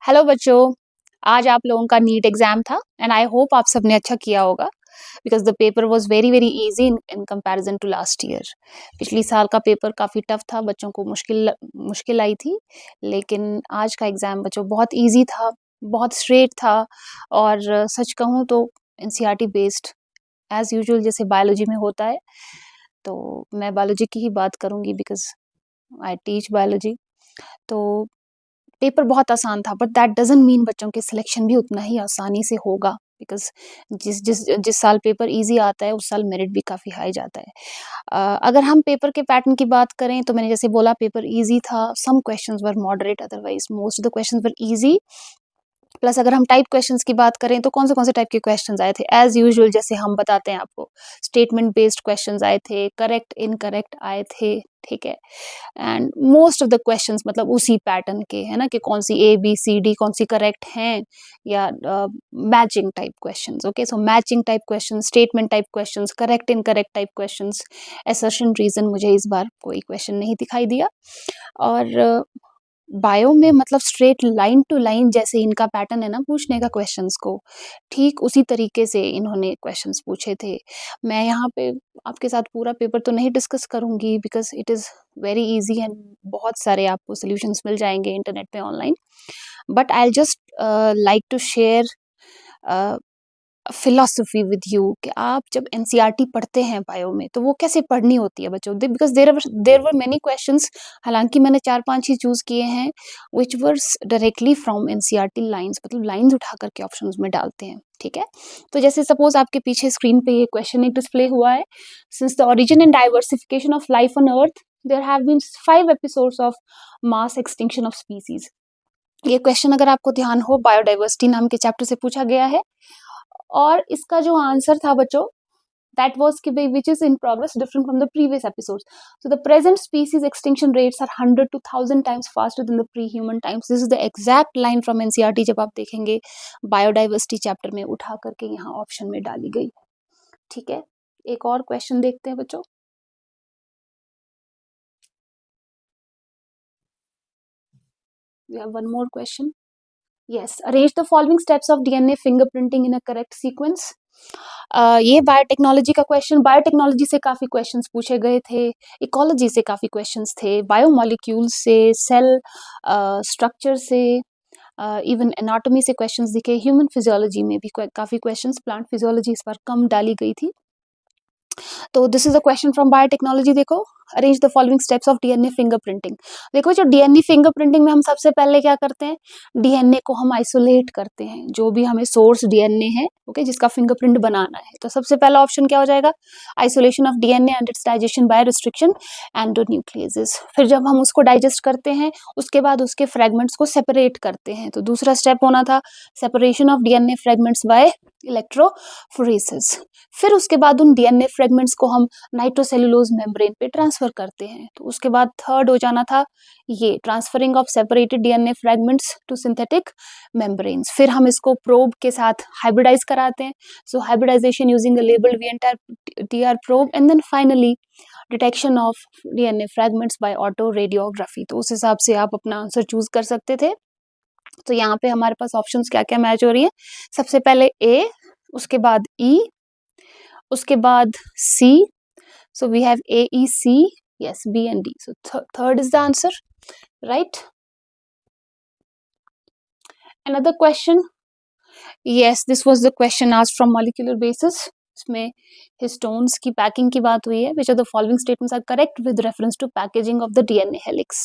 Hello बच्चों, आज आप लोगों का नीट एग्जाम था एंड आई होप आप सबने अच्छा किया होगा because the paper was very very easy in comparison to last year. पिछली साल का पेपर काफ़ी टफ था, बच्चों को मुश्किल मुश्किल आई थी, लेकिन आज का एग्ज़ाम बच्चों बहुत इजी था, बहुत स्ट्रेट था। और सच कहूँ तो एनसीईआरटी बेस्ड एज यूजुअल जैसे बायोलॉजी में होता है। तो मैं बायोलॉजी की ही बात करूँगी बिकॉज आई टीच बायोलॉजी। तो पेपर बहुत आसान था बट दैट डजंट मीन बच्चों के सिलेक्शन भी उतना ही आसानी से होगा बिकॉज जिस जिस जिस साल पेपर इजी आता है उस साल मेरिट भी काफ़ी हाई जाता है। अगर हम पेपर के पैटर्न की बात करें तो मैंने जैसे बोला पेपर इजी था, some questions were moderate, otherwise most of the questions were easy. Plus अगर हम टाइप क्वेश्चंस की बात करें तो कौन से टाइप के क्वेश्चंस आए थे एज यूजुअल, जैसे हम बताते हैं आपको, स्टेटमेंट बेस्ड क्वेश्चंस आए थे, करेक्ट इनकरेक्ट आए थे, ठीक है। And most of the questions मतलब उसी पैटर्न के है ना, कि कौन सी ए बी सी डी कौन सी करेक्ट हैं, या matching type questions. Okay, so matching type questions, statement type questions, correct incorrect type questions, assertion reason मुझे इस बार कोई क्वेश्चन नहीं दिखाई दिया। और बायो में मतलब स्ट्रेट लाइन टू लाइन जैसे इनका पैटर्न है ना पूछने का क्वेश्चंस को, ठीक उसी तरीके से इन्होंने क्वेश्चंस पूछे थे। मैं यहाँ पे आपके साथ पूरा पेपर तो नहीं डिस्कस करूंगी because it is very easy and बहुत सारे आपको सॉल्यूशंस मिल जाएंगे इंटरनेट पे online. But I just like to share philosophy with you कि आप जब एनसीईआरटी पढ़ते हैं बायो में तो वो कैसे पढ़नी होती है बच्चों, because there were many questions, हालांकि मैंने 4-5 ही चूज किए हैं which were directly from NCERT lines, मतलब लाइंस उठा करके ऑप्शंस में डालते हैं, ठीक है। तो जैसे सपोज आपके पीछे स्क्रीन पे ये क्वेश्चन एक डिस्प्ले हुआ है, since the origin and diversification of life on earth there have been 5 episodes of mass extinction of species. ये क्वेश्चन अगर आपको ध्यान हो बायोडाइवर्सिटी नाम के चैप्टर से पूछा गया है, और इसका जो आंसर था बच्चों that was which is in progress different from the previous episodes. So the present species extinction rates are 100 to 1000 times faster than the pre-human times. This is the exact line from NCERT जब आप देखेंगे biodiversity chapter में उठा करके यहाँ option में डाली गई, ठीक है। एक और क्वेश्चन देखते हैं बच्चों। We have one more question. Yes, arrange the following steps of DNA fingerprinting in a correct sequence. ये बायोटेक्नोलॉजी का क्वेश्चन, बायोटेक्नोलॉजी से काफ़ी क्वेश्चंस पूछे गए थे, इकोलॉजी से काफ़ी क्वेश्चंस थे, बायोमोलिक्यूल्स से, सेल स्ट्रक्चर से, इवन एनाटॉमी से क्वेश्चंस दिखे, ह्यूमन फिजियोलॉजी में भी काफ़ी क्वेश्चंस, प्लांट फिजियोलॉजी इस बार कम डाली गई थी। तो this is a question from biotechnology. देखो, arrange the following steps of DNA fingerprinting. देखो, जो डीएनए फिंगरप्रिंटिंग में हम सबसे पहले क्या करते हैं, डीएनए को हम आइसोलेट करते हैं, जो भी हमें सोर्स डीएनए है, ओके, जिसका फिंगरप्रिंट बनाना है। तो सबसे पहला ऑप्शन क्या हो जाएगा, isolation of DNA and its digestion by restriction endonucleases. फिर जब हम उसको डाइजेस्ट करते हैं उसके बाद उसके फ्रेगमेंट्स को सेपरेट करते हैं, तो दूसरा स्टेप होना था separation of DNA fragments by electrophoresis. फिर उसके बाद उन डीएनए फ्रेगमेंट्स को हम नाइट्रोसेलुलोज मेम्ब्रेन पे ट्रांसफर करते हैं। तो उसके बाद थर्ड हो जाना था ये transferring of separated DNA fragments to synthetic membranes. फिर हम इसको प्रोब के साथ हाइब्रिडाइज कराते हैं, so hybridisation using a labelled VNTR probe, and then finally detection of DNA fragments by autoradiography. तो उस हिसाब से आप अपना आंसर चूज कर सकते थे। तो यहाँ पे हमारे पास ऑप्शंस क्या क्या मैच हो रही है, सबसे पहले ए, उसके बाद ई, उसके बाद C, so we have A, E, C, yes, B and D, so third is the answer, right? Another question, yes, this was the question asked from molecular basis, इसमें हिस्टोन्स की पैकिंग की बात हुई है, which of the following statements are correct with reference to packaging of the DNA helix?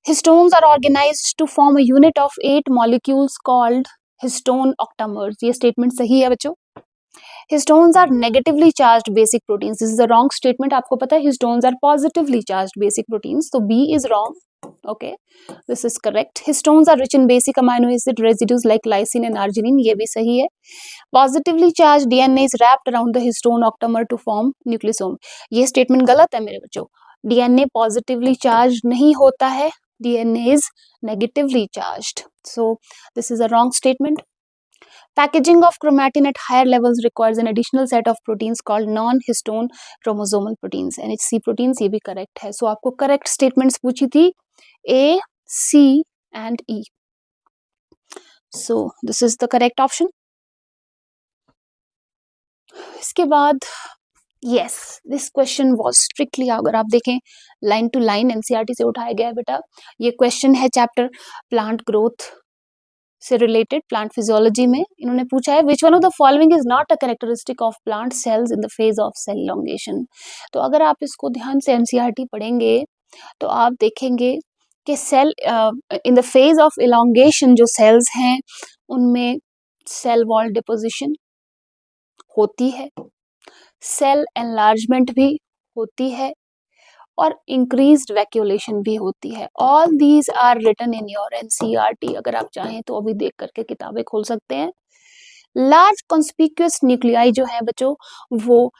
Histones are organized to form a unit of 8 molecules called histone octamers. ये statement सही है बच्चों। Histones are negatively charged basic proteins. This is a wrong statement. आपको पता है histones are positively charged basic proteins. So B is wrong. Okay, this is correct. Histones are rich in basic amino acid residues like lysine and arginine. ये भी सही है. Positively charged DNA is wrapped around the histone octamer to form nucleosome. ये statement गलत है मेरे बच्चों. DNA positively charged नहीं होता है. DNA is negatively charged. So this is a wrong statement. Packaging of chromatin at higher levels requires an additional set of proteins called non-histone chromosomal proteins. NHC proteins, ये भी correct है. So आपको correct statements पूछी थी A, C and E. So this is the correct option. इसके बाद yes, this question was strictly, अगर आप देखें लाइन टू लाइन एनसीईआरटी से उठाया गया है बेटा. ये क्वेश्चन है चैप्टर प्लांट ग्रोथ से रिलेटेड, प्लांट फिजियोलॉजी में इन्होंने पूछा है which one of the following is not a characteristic of plant cells in the phase of cell elongation. तो अगर आप इसको ध्यान से एनसीईआरटी पढ़ेंगे तो आप देखेंगे कि cell in the phase of elongation जो सेल्स हैं उनमें सेल वॉल डिपोजिशन होती है, सेल एनलार्जमेंट भी होती है और इंक्रीज्ड वैक्यूलेशन भी होती है. All these are written in your NCERT. अगर आप चाहें तो अभी देख करके किताबें खोल सकते हैं. लार्ज कॉन्स्पिक्यूअस न्यूक्लियाई जो है बच्चों वो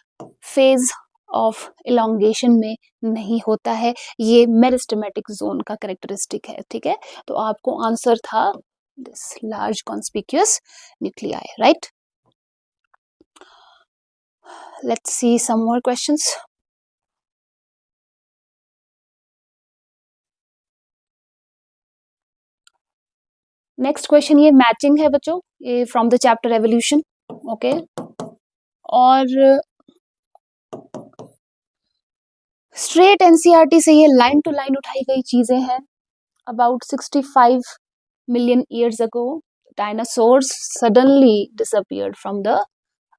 फेज ऑफ इलोंगेशन में नहीं होता है, ये मेरिस्टेमेटिक जोन का कैरेक्टरिस्टिक है. ठीक है, तो आपको आंसर था this large conspicuous nuclei, right. Let's see some more questions. Next question ये मैचिंग है बच्चों, ये from the chapter evolution. Okay, और स्ट्रेट एनसीईआरटी से ये लाइन टू लाइन उठाई गई चीजें हैं. About 65 million years ago dinosaurs suddenly disappeared from the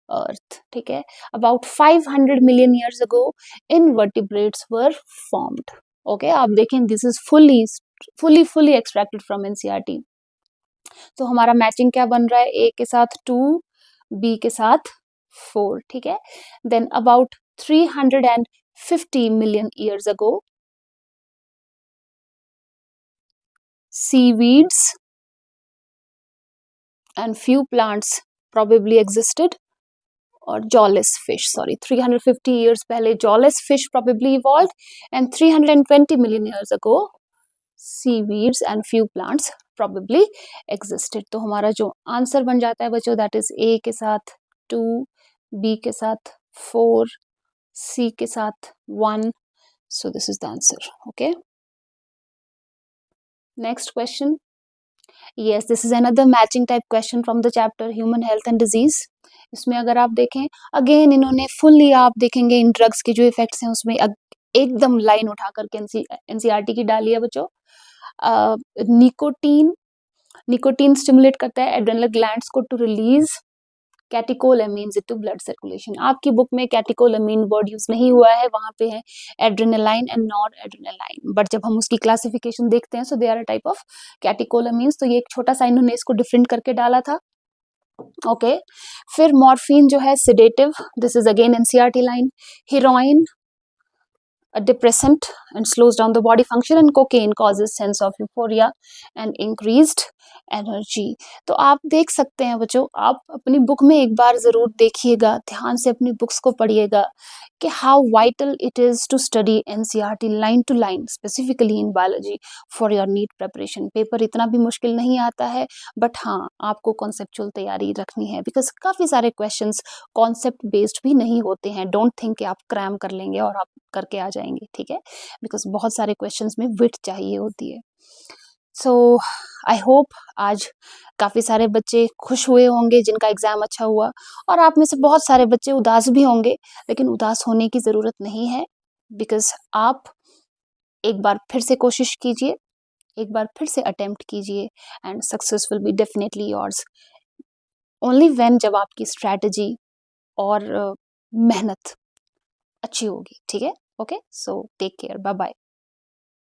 earth. ठीक है, about 500 million years ago invertebrates were formed. okay, आप देखें this is fully extracted from NCERT. तो हमारा मैचिंग क्या बन रहा है, ए के साथ 2, बी के साथ 4. ठीक है, then about 350 million years ago seaweeds and few plants probably existed. और jawless fish, sorry, 350 years पहले jawless fish probably evolved and 320 million years ago seaweeds and few plants probably existed. तो हमारा जो आंसर बन जाता है बच्चों that is A के साथ 2, B के साथ 4, C के साथ 1. So this is the answer. Okay. Next question. Yes, this is another matching type question from the chapter Human Health and Disease. इसमें अगर आप देखें अगेन इन्होंने फुल्ली आप देखेंगे इन ड्रग्स के जो इफेक्ट्स हैं उसमें एकदम लाइन उठा करके एनसीईआरटी की डाली है बच्चों. निकोटीन स्टिमुलेट करता है एड्रेनल ग्लैंड्स को to release catecholamines into blood circulation. आपकी बुक में कैटिकोलामीन वर्ड यूज नहीं हुआ है, वहां पे है adrenaline and noradrenaline. But जब हम उसकी क्लासिफिकेशन देखते हैं so they are a type of catecholamines. तो ये एक छोटा सा इन्होंने इसको डिफरेंट करके डाला था. ओके, फिर मॉर्फिन जो है sedative, this is again NCERT line. Heroine a depressant and slows down the body function, and cocaine causes sense of euphoria and increased energy. तो आप देख सकते हैं बच्चों, आप अपनी बुक में एक बार जरूर देखिएगा, ध्यान से अपनी बुक्स को पढ़िएगा कि how vital it is to study NCERT line to line specifically in biology for your NEET preparation. Paper इतना भी मुश्किल नहीं आता है, बट हाँ आपको कॉन्सेप्चुअल तैयारी रखनी है बिकॉज काफी सारे क्वेश्चंस कॉन्सेप्ट बेस्ड भी नहीं होते हैं. डोंट थिंक कि आप क्रैम कर लेंगे और आप करके आ जाएंगे. ठीक है, बिकॉज बहुत सारे क्वेश्चंस में विट चाहिए होती है. सो आई होप आज काफी सारे बच्चे खुश हुए होंगे जिनका एग्जाम अच्छा हुआ, और आप में से बहुत सारे बच्चे उदास भी होंगे, लेकिन उदास होने की जरूरत नहीं है बिकॉज आप एक बार फिर से कोशिश कीजिए, एक बार फिर से अटेम्प्ट कीजिए and success will be definitely yours only when, जब आपकी स्ट्रैटेजी और मेहनत अच्छी होगी. ठीक है, okay, so take care, bye bye.